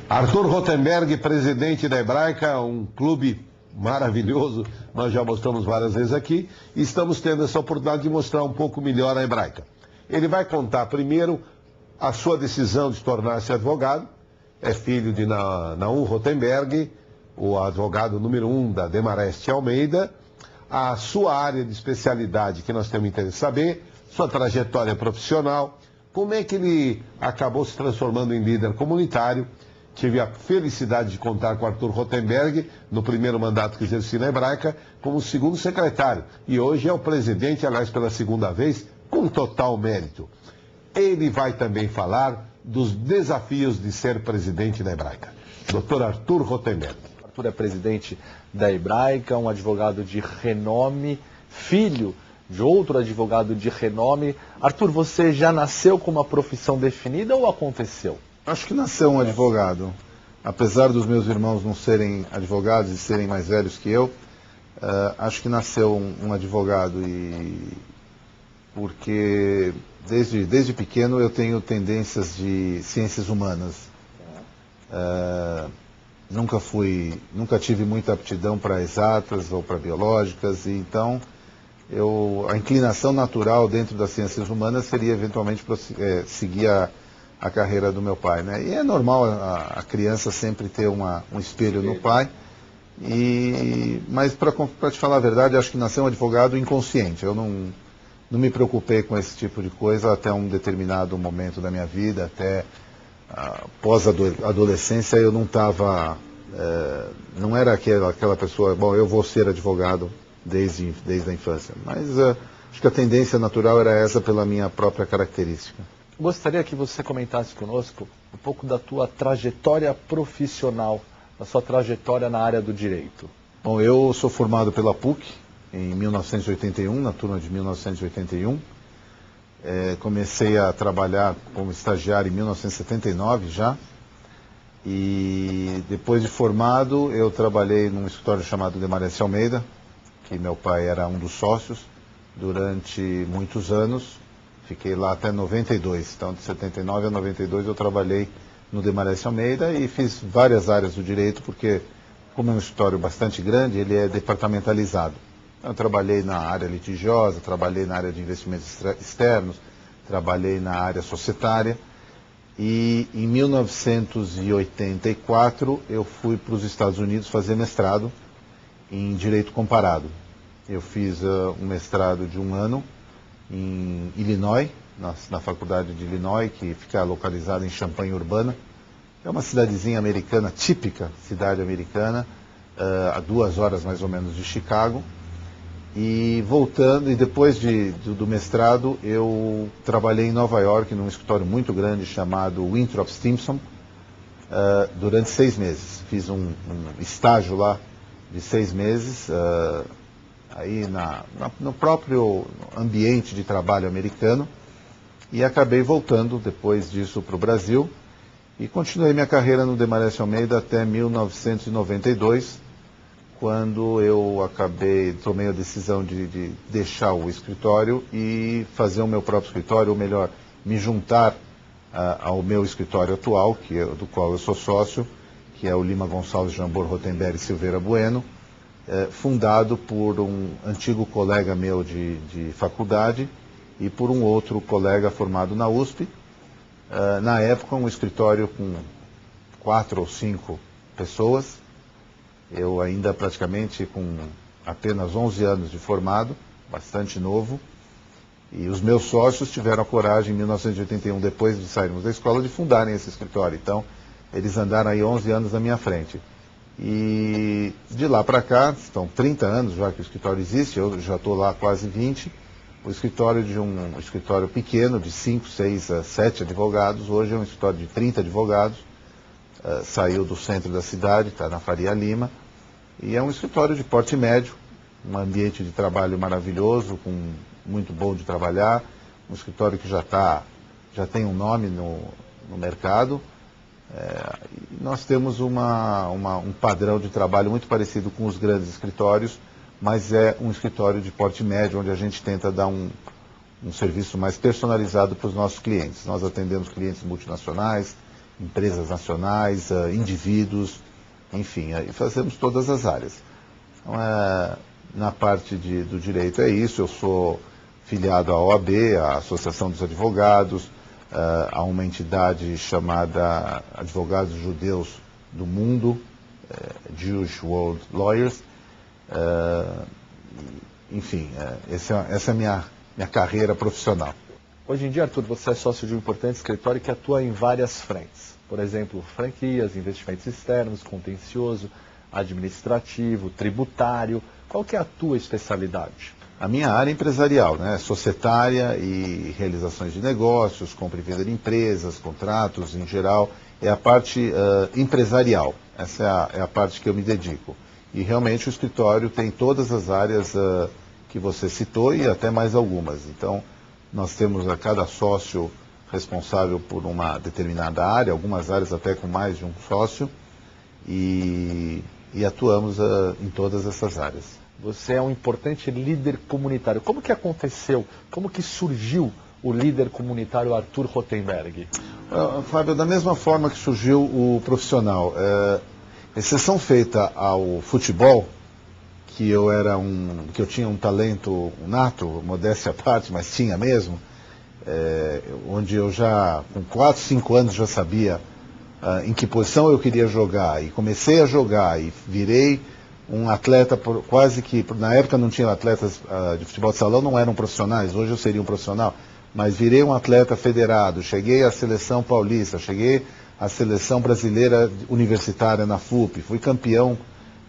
Arthur Rotenberg, presidente da Hebraica, um clube maravilhoso, nós já mostramos várias vezes aqui, e estamos tendo essa oportunidade de mostrar um pouco melhor a Hebraica. Ele vai contar primeiro a sua decisão de tornar-se advogado, é filho de Naum Rotenberg, o advogado número 1 da Demarest Almeida, a sua área de especialidade que nós temos interesse em saber, sua trajetória profissional, como é que ele acabou se transformando em líder comunitário. Tive a felicidade de contar com Arthur Rotenberg no primeiro mandato que exerci na Hebraica como segundo secretário. E hoje é o presidente, aliás, pela segunda vez, com total mérito. Ele vai também falar dos desafios de ser presidente da Hebraica. Dr. Arthur Rotenberg. Arthur é presidente da Hebraica, um advogado de renome, filho de outro advogado de renome. Arthur, você já nasceu com uma profissão definida ou aconteceu? Acho que nasceu um advogado. Apesar dos meus irmãos não serem advogados e serem mais velhos que eu, acho que nasceu um advogado, porque desde pequeno eu tenho tendências de ciências humanas. Nunca tive muita aptidão para exatas ou para biológicas, e então a inclinação natural dentro das ciências humanas seria eventualmente seguir a carreira do meu pai, né? E é normal a criança sempre ter um espelho no pai, mas para te falar a verdade, acho que nasceu um advogado inconsciente. Eu não me preocupei com esse tipo de coisa até um determinado momento da minha vida, até pós-adolescência eu não era aquela pessoa, bom, eu vou ser advogado desde a infância, mas acho que a tendência natural era essa pela minha própria característica. Gostaria que você comentasse conosco um pouco da tua trajetória profissional, da sua trajetória na área do direito. Bom, eu sou formado pela PUC em 1981, na turma de 1981. Comecei a trabalhar como estagiário em 1979 já. E depois de formado, eu trabalhei num escritório chamado Demarest Almeida, que meu pai era um dos sócios, durante muitos anos. Fiquei lá até 92, então de 79 a 92 eu trabalhei no Demarest Almeida e fiz várias áreas do direito, porque como é um escritório bastante grande, ele é departamentalizado. Então, eu trabalhei na área litigiosa, trabalhei na área de investimentos externos, trabalhei na área societária, e em 1984 eu fui para os Estados Unidos fazer mestrado em Direito Comparado. Eu fiz um mestrado de 1 ano em Illinois, na faculdade de Illinois, que fica localizada em Champaign-Urbana. É uma cidadezinha americana, típica cidade americana, a 2 horas mais ou menos de Chicago. E voltando, e depois do mestrado, eu trabalhei em Nova York, num escritório muito grande chamado Winthrop Stimson, durante 6 meses. Fiz um estágio lá de 6 meses, aí no próprio ambiente de trabalho americano, e acabei voltando depois disso para o Brasil e continuei minha carreira no Demarest Almeida até 1992, quando eu tomei a decisão de deixar o escritório e fazer o meu próprio escritório, ou melhor, me juntar ao meu escritório atual, do qual eu sou sócio, que é o Lima Gonçalves Jambor Rotenberg Silveira Bueno, fundado por um antigo colega meu de faculdade e por um outro colega formado na USP. Na época, um escritório com 4 ou 5 pessoas, eu ainda praticamente com apenas 11 anos de formado, bastante novo, e os meus sócios tiveram a coragem, em 1981, depois de sairmos da escola, de fundarem esse escritório. Então, eles andaram aí 11 anos na minha frente. E de lá para cá, estão 30 anos já que o escritório existe, eu já estou lá há quase 20. O escritório de um escritório pequeno, de 5, 6, 7 advogados, hoje é um escritório de 30 advogados, saiu do centro da cidade, está na Faria Lima, e é um escritório de porte médio, um ambiente de trabalho maravilhoso, muito bom de trabalhar, um escritório que já tem um nome no mercado. Nós temos um padrão de trabalho muito parecido com os grandes escritórios, mas é um escritório de porte médio, onde a gente tenta dar um serviço mais personalizado para os nossos clientes. Nós atendemos clientes multinacionais, empresas nacionais, indivíduos, enfim, e fazemos todas as áreas. Então, na parte do direito é isso, eu sou filiado à OAB, à Associação dos Advogados, a uma entidade chamada Advogados Judeus do Mundo, Jewish World Lawyers. Enfim, essa é a minha carreira profissional. Hoje em dia, Arthur, você é sócio de um importante escritório que atua em várias frentes. Por exemplo, franquias, investimentos externos, contencioso, administrativo, tributário. Qual que é a tua especialidade? A minha área é empresarial, né? Societária e realizações de negócios, compra e venda de empresas, contratos em geral, é a parte empresarial. Essa é a parte que eu me dedico. E realmente o escritório tem todas as áreas que você citou e até mais algumas. Então, nós temos a cada sócio responsável por uma determinada área, algumas áreas até com mais de um sócio, e atuamos em todas essas áreas. Você é um importante líder comunitário. Como que aconteceu? Como que surgiu o líder comunitário Arthur Rotenberg? Fábio, da mesma forma que surgiu o profissional, exceção feita ao futebol, que eu tinha um talento nato, modéstia à parte, mas tinha mesmo, onde eu já, com 4, 5 anos, já sabia em que posição eu queria jogar, e comecei a jogar, e virei um atleta, quase que, na época não tinha atletas de futebol de salão, não eram profissionais, hoje eu seria um profissional, mas virei um atleta federado, cheguei à seleção paulista, cheguei à seleção brasileira universitária na FUP, fui campeão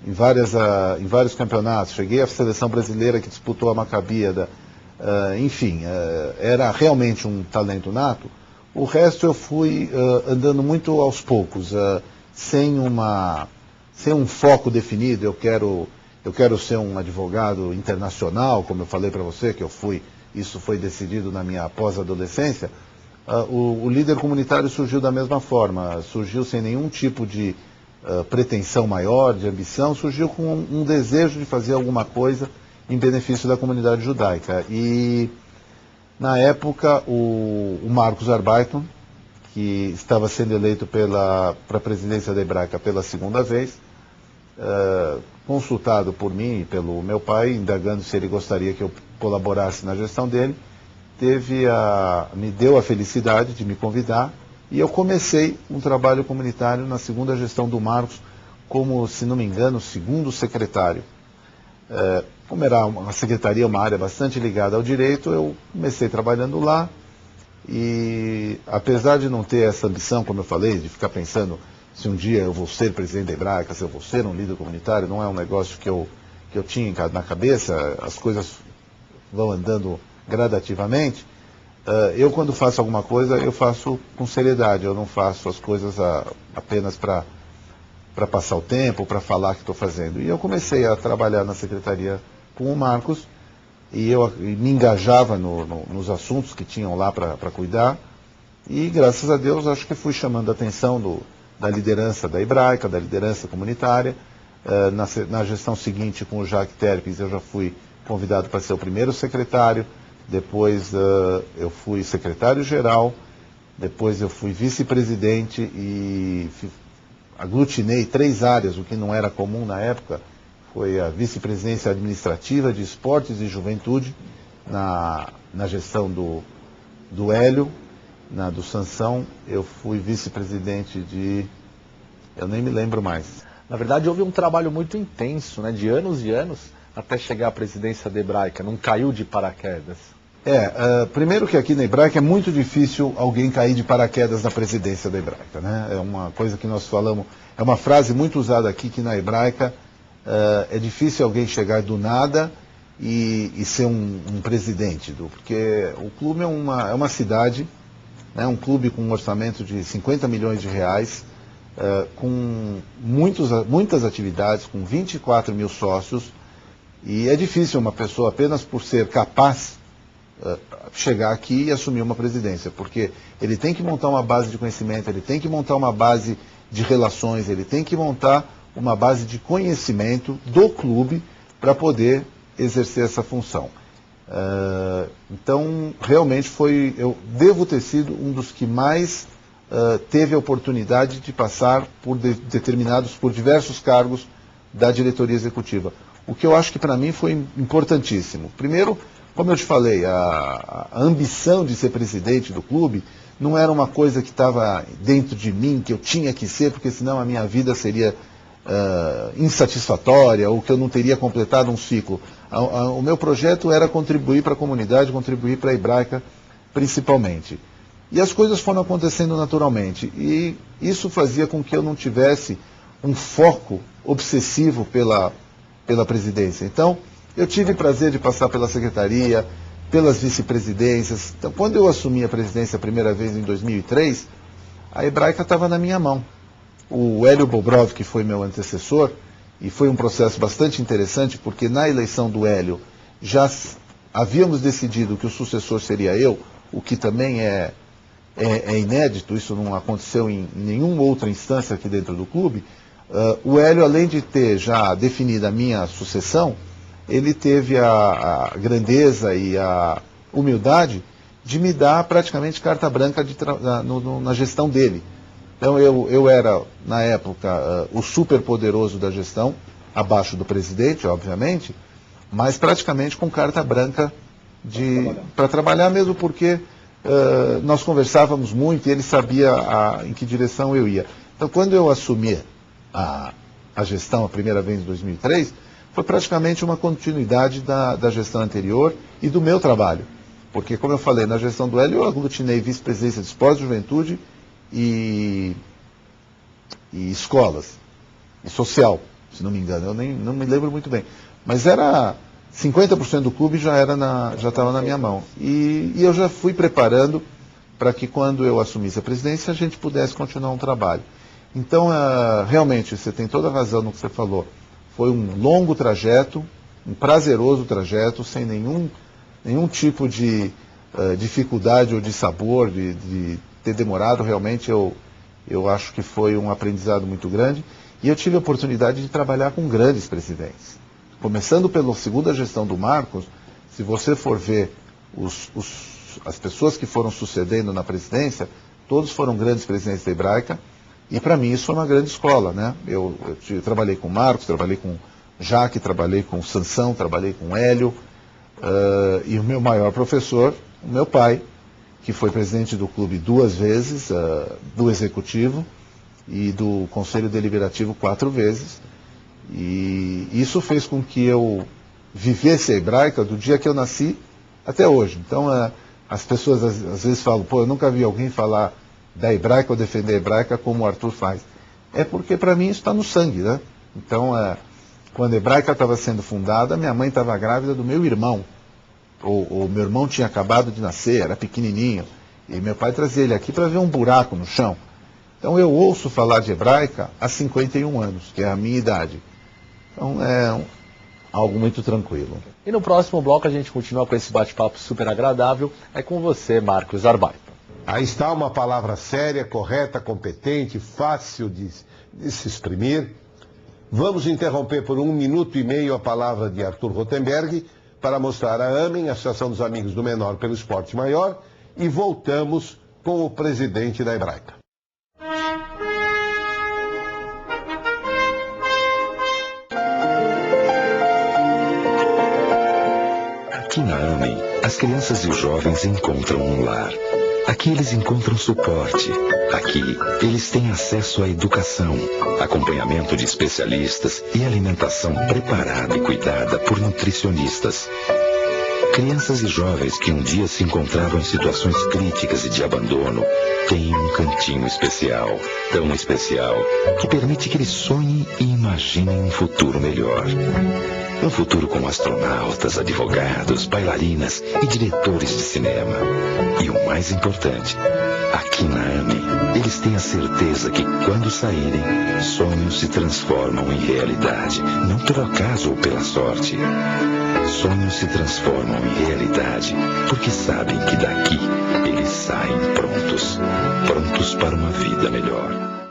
em vários campeonatos, cheguei à seleção brasileira que disputou a Maccabiada, enfim, era realmente um talento nato. O resto eu fui andando muito aos poucos, sem um foco definido. Eu quero ser um advogado internacional, como eu falei para você, que eu fui, isso foi decidido na minha pós-adolescência. O líder comunitário surgiu da mesma forma, surgiu sem nenhum tipo de pretensão maior, de ambição, surgiu com um desejo de fazer alguma coisa em benefício da comunidade judaica. E, na época, o Marcos Arbaiton, que estava sendo eleito para a presidência da Hebraica pela segunda vez, consultado por mim e pelo meu pai, indagando se ele gostaria que eu colaborasse na gestão dele, me deu a felicidade de me convidar, e eu comecei um trabalho comunitário na segunda gestão do Marcos, como, se não me engano, segundo secretário. Como era uma secretaria, uma área bastante ligada ao direito, eu comecei trabalhando lá, e apesar de não ter essa ambição, como eu falei, de ficar pensando se um dia eu vou ser presidente da Hebraica, se eu vou ser um líder comunitário, não é um negócio que eu tinha na cabeça, as coisas vão andando gradativamente. Eu, quando faço alguma coisa, eu faço com seriedade, eu não faço as coisas apenas para passar o tempo, para falar que estou fazendo. E eu comecei a trabalhar na secretaria com o Marcos, e eu me engajava nos assuntos que tinham lá para cuidar, e graças a Deus acho que fui chamando a atenção da liderança da Hebraica, da liderança comunitária. Na gestão seguinte, com o Jacques Terpes, eu já fui convidado para ser o primeiro secretário, depois eu fui secretário-geral, depois eu fui vice-presidente e aglutinei 3 áreas, o que não era comum na época. Foi a vice-presidência administrativa de esportes e juventude, na gestão do Hélio, do Sansão. Eu fui vice-presidente eu nem me lembro mais. Na verdade, houve um trabalho muito intenso, né, de anos e anos, até chegar à presidência da Hebraica. Não caiu de paraquedas. Primeiro que aqui na Hebraica é muito difícil alguém cair de paraquedas na presidência da Hebraica, né? É uma coisa que nós falamos, é uma frase muito usada aqui, que na Hebraica é difícil alguém chegar do nada e ser um presidente, porque o clube é uma cidade, né, um clube com um orçamento de 50 milhões de reais, com muitas atividades, com 24 mil sócios, e é difícil uma pessoa, apenas por ser capaz, chegar aqui e assumir uma presidência, porque ele tem que montar uma base de conhecimento, ele tem que montar uma base de relações, ele tem que montar uma base de conhecimento do clube para poder exercer essa função. Então, realmente eu devo ter sido um dos que mais teve a oportunidade de passar por por diversos cargos da diretoria executiva. O que eu acho que para mim foi importantíssimo. Primeiro, como eu te falei, a ambição de ser presidente do clube não era uma coisa que estava dentro de mim, que eu tinha que ser, porque senão a minha vida seria insatisfatória ou que eu não teria completado um ciclo. O meu projeto era contribuir para a comunidade, contribuir para a Hebraica principalmente. E as coisas foram acontecendo naturalmente. E isso fazia com que eu não tivesse um foco obsessivo pela presidência. Então, eu tive prazer de passar pela secretaria, pelas vice-presidências. Então, quando eu assumi a presidência a primeira vez em 2003, a Hebraica estava na minha mão. O Hélio Bobrov, que foi meu antecessor, e foi um processo bastante interessante, porque na eleição do Hélio já havíamos decidido que o sucessor seria eu, o que também é inédito, isso não aconteceu em nenhuma outra instância aqui dentro do clube. O Hélio, além de ter já definido a minha sucessão, ele teve a grandeza e a humildade de me dar praticamente carta branca na gestão dele. Então eu era, na época, o superpoderoso da gestão, abaixo do presidente, obviamente, mas praticamente com carta branca para trabalhar, mesmo porque nós conversávamos muito e ele sabia em que direção eu ia. Então, quando eu assumi a gestão a primeira vez em 2003, foi praticamente uma continuidade da gestão anterior e do meu trabalho. Porque, como eu falei, na gestão do Hélio eu aglutinei vice-presidência de esporte, juventude e escolas, e social, se não me engano, eu não me lembro muito bem. Mas era 50% do clube já estava na minha mão. E eu já fui preparando para que quando eu assumisse a presidência a gente pudesse continuar um trabalho. Então, realmente, você tem toda a razão no que você falou. Foi um longo trajeto, um prazeroso trajeto, sem nenhum tipo de dificuldade ou de sabor, de ter demorado. Realmente, eu acho que foi um aprendizado muito grande. E eu tive a oportunidade de trabalhar com grandes presidentes. Começando pela segunda gestão do Marcos, se você for ver as pessoas que foram sucedendo na presidência, todos foram grandes presidentes da Hebraica. E para mim isso foi uma grande escola, né? Eu trabalhei com o Marcos, trabalhei com o Jaque, trabalhei com o Sansão, trabalhei com o Hélio. E o meu maior professor, o meu pai, que foi presidente do clube 2 vezes, do executivo e do conselho deliberativo 4 vezes. E isso fez com que eu vivesse a Hebraica do dia que eu nasci até hoje. Então as pessoas às vezes falam, eu nunca vi alguém falar da Hebraica ou defender a Hebraica como o Arthur faz. É porque para mim isso está no sangue, né? Então, quando a Hebraica estava sendo fundada, minha mãe estava grávida do meu irmão. O meu irmão tinha acabado de nascer, era pequenininho. E meu pai trazia ele aqui para ver um buraco no chão. Então eu ouço falar de Hebraica há 51 anos, que é a minha idade. Então é algo muito tranquilo. E no próximo bloco a gente continua com esse bate-papo super agradável. É com você, Marcos Arbaito. Aí está uma palavra séria, correta, competente, fácil de se exprimir. Vamos interromper por 1 minuto e meio a palavra de Arthur Rotenberg para mostrar a AMEN, Associação dos Amigos do Menor pelo Esporte Maior, e voltamos com o presidente da Hebraica. Aqui na AMEN, as crianças e os jovens encontram um lar. Aqui eles encontram suporte. Aqui eles têm acesso à educação, acompanhamento de especialistas e alimentação preparada e cuidada por nutricionistas. Crianças e jovens que um dia se encontravam em situações críticas e de abandono têm um cantinho especial, tão especial, que permite que eles sonhem e imaginem um futuro melhor. Um futuro com astronautas, advogados, bailarinas e diretores de cinema. E o mais importante, aqui na AMEN, eles têm a certeza que quando saírem, sonhos se transformam em realidade, não pelo acaso ou pela sorte. Sonhos se transformam em realidade porque sabem que daqui eles saem prontos para uma vida melhor.